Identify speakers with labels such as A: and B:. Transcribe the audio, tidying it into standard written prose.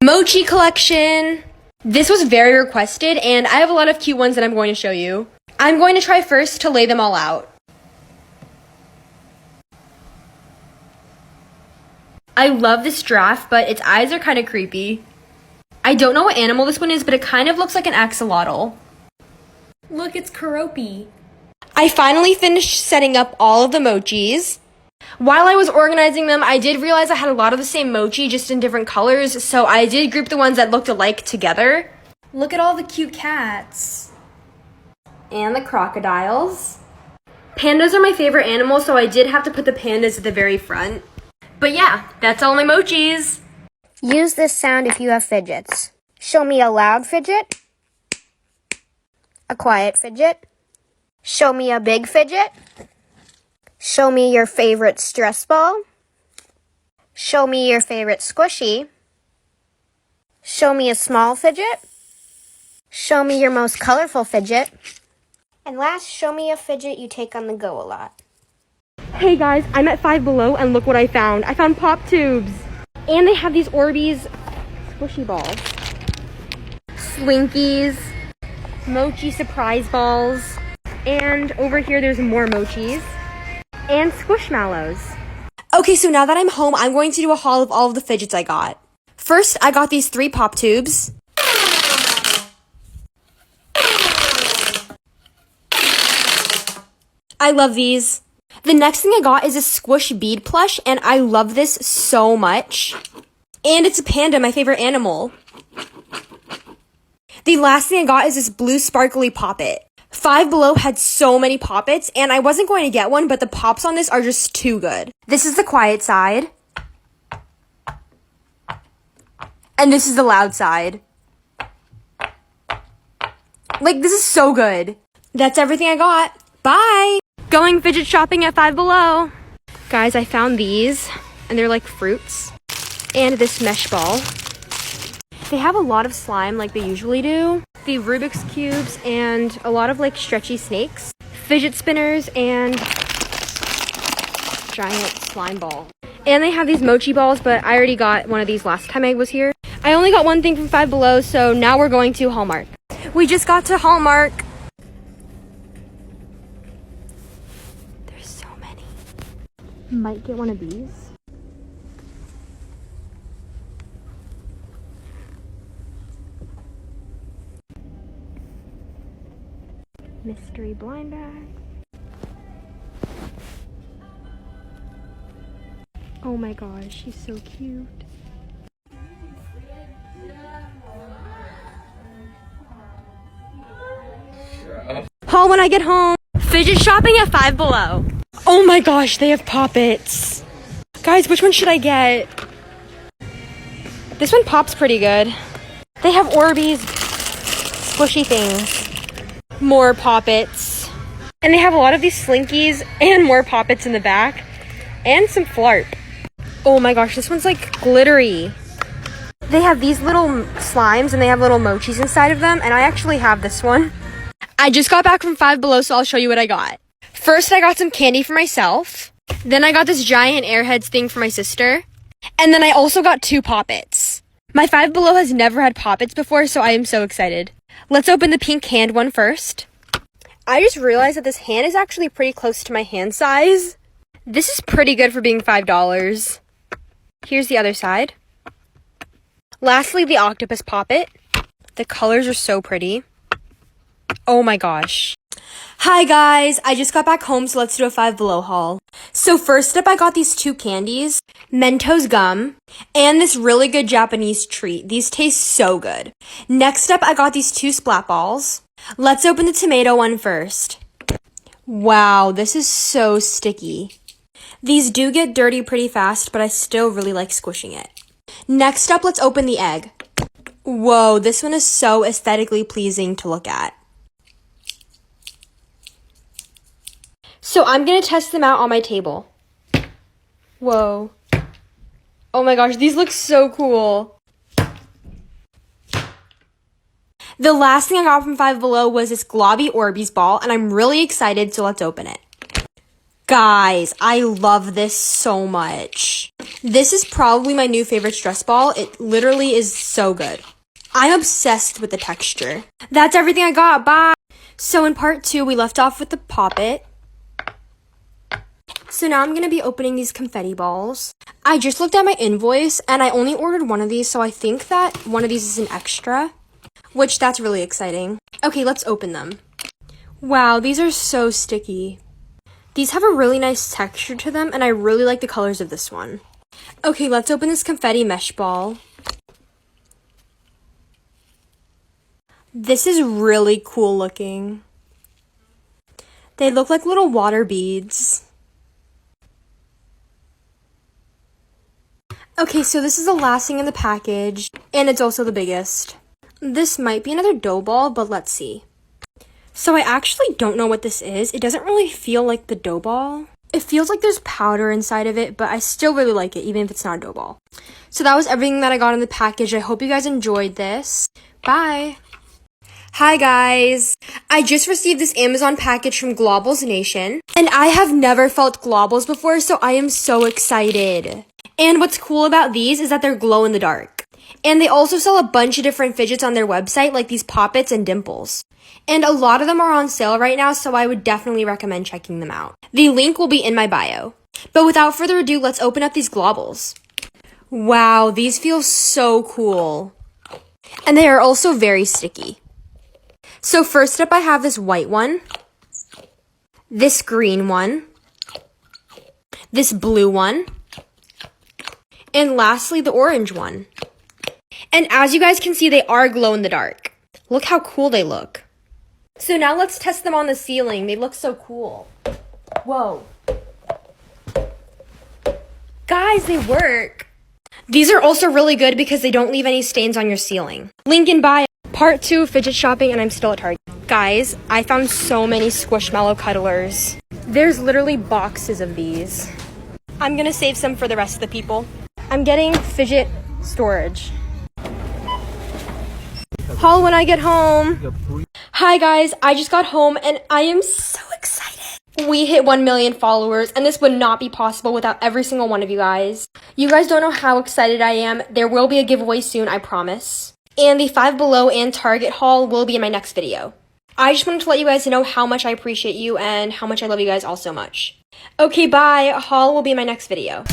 A: Mochi collection. This was very requested, and I have a lot of cute ones that I'm going to show you. I'm going to try first to lay them all out. I love this giraffe, but its eyes are kind of creepy. I don't know what animal this one is, but it kind of looks like an axolotl. Look, it's Karopi. I finally finished setting up all of the mochis. While I was organizing them, I did realize I had a lot of the same mochi, just in different colors, so I did group the ones that looked alike together. Look at all the cute cats. And the crocodiles. Pandas are my favorite animal, so I did have to put the pandas at the very front. But yeah, that's all my mochis.
B: Use this sound if you have fidgets. Show me a loud fidget. A quiet fidget. Show me a big fidget. Show me your favorite stress ball. Show me your favorite squishy. Show me a small fidget. Show me your most colorful fidget. And last, show me a fidget you take on the go a lot.
A: Hey guys, I'm at Five Below and look what I found. I found pop tubes. And they have these Orbeez squishy balls. Slinkies. Mochi surprise balls. And over here there's more mochis. And squishmallows. Okay, so now that I'm home, I'm going to do a haul of all of the fidgets I got. First, I got these 3 pop tubes. I love these. The next thing I got is a squish bead plush, and I love this so much. And it's a panda, my favorite animal. The last thing I got is this blue sparkly poppet. Five Below had so many poppets, and I wasn't going to get one, but the pops on this are just too good. This is the quiet side. And this is the loud side. Like, this is so good. That's everything I got. Bye! Going fidget shopping at Five Below. Guys, I found these, and they're like fruits. And this mesh ball. They have a lot of slime like they usually do. The Rubik's Cubes and a lot of like stretchy snakes. Fidget spinners and giant slime ball. And they have these mochi balls, but I already got one of these last time I was here. I only got one thing from Five Below, so now we're going to Hallmark. We just got to Hallmark. There's so many. Might get one of these. Mystery blind bag. Oh my gosh, she's so cute. Haul when I get home. Fidget shopping at Five Below. Oh my gosh, they have poppets. Guys, which one should I get? This one pops pretty good. They have Orbeez squishy things. More poppets. And they have a lot of these slinkies and more poppets in the back. And some flarp. Oh my gosh, this one's like glittery. They have these little slimes and they have little mochis inside of them. And I actually have this one. I just got back from Five Below, so I'll show you what I got. First, I got some candy for myself. Then I got this giant Airheads thing for my sister. And then I also got 2 poppets. My Five Below has never had poppets before, so I am so excited. Let's open the pink hand one first. I just realized that this hand is actually pretty close to my hand size. This is pretty good for being $5. Here's the other side. Lastly, the octopus poppet. The colors are so pretty. Oh my gosh. Hi guys, I just got back home, so let's do a Five Below haul. So first up, I got these 2 candies, Mentos gum, and this really good Japanese treat. These taste so good. Next up, I got these 2 splat balls. Let's open the tomato one first. Wow, this is so sticky. These do get dirty pretty fast, but I still really like squishing it. Next up, let's open the egg. Whoa, this one is so aesthetically pleasing to look at. So I'm going to test them out on my table. Whoa. Oh my gosh, these look so cool. The last thing I got from Five Below was this globby Orbeez ball, and I'm really excited, so let's open it. Guys, I love this so much. This is probably my new favorite stress ball. It literally is so good. I'm obsessed with the texture. That's everything I got. Bye. So in part 2, we left off with the Pop It. So now I'm going to be opening these confetti balls. I just looked at my invoice and I only ordered one of these, so I think that one of these is an extra, which that's really exciting. Okay, let's open them. Wow, these are so sticky. These have a really nice texture to them and I really like the colors of this one. Okay, let's open this confetti mesh ball. This is really cool looking. They look like little water beads. Okay, so this is the last thing in the package, and it's also the biggest. This might be another dough ball, but let's see. So I actually don't know what this is. It doesn't really feel like the dough ball. It feels like there's powder inside of it, but I still really like it, even if it's not a dough ball. So that was everything that I got in the package. I hope you guys enjoyed this. Bye! Hi guys! I just received this Amazon package from Globals Nation, and I have never felt globals before, so I am so excited. And what's cool about these is that they're glow in the dark. And they also sell a bunch of different fidgets on their website, like these Pop-Its and Dimples. And a lot of them are on sale right now, so I would definitely recommend checking them out. The link will be in my bio. But without further ado, let's open up these globals. Wow, these feel so cool. And they are also very sticky. So first up, I have this white one, this green one, this blue one, and lastly, the orange one. And as you guys can see, they are glow in the dark. Look how cool they look. So now let's test them on the ceiling. They look so cool. Whoa. Guys, they work. These are also really good because they don't leave any stains on your ceiling. Link in bio. Part 2, fidget shopping, and I'm still at Target. Guys, I found so many Squishmallow cuddlers. There's literally boxes of these. I'm gonna save some for the rest of the people. I'm getting fidget storage. Haul when I get home. Hi guys, I just got home and I am so excited. We hit 1 million followers and this would not be possible without every single one of you guys. You guys don't know how excited I am. There will be a giveaway soon, I promise. And the Five Below and Target haul will be in my next video. I just wanted to let you guys know how much I appreciate you and how much I love you guys all so much. Okay, bye. Haul will be in my next video.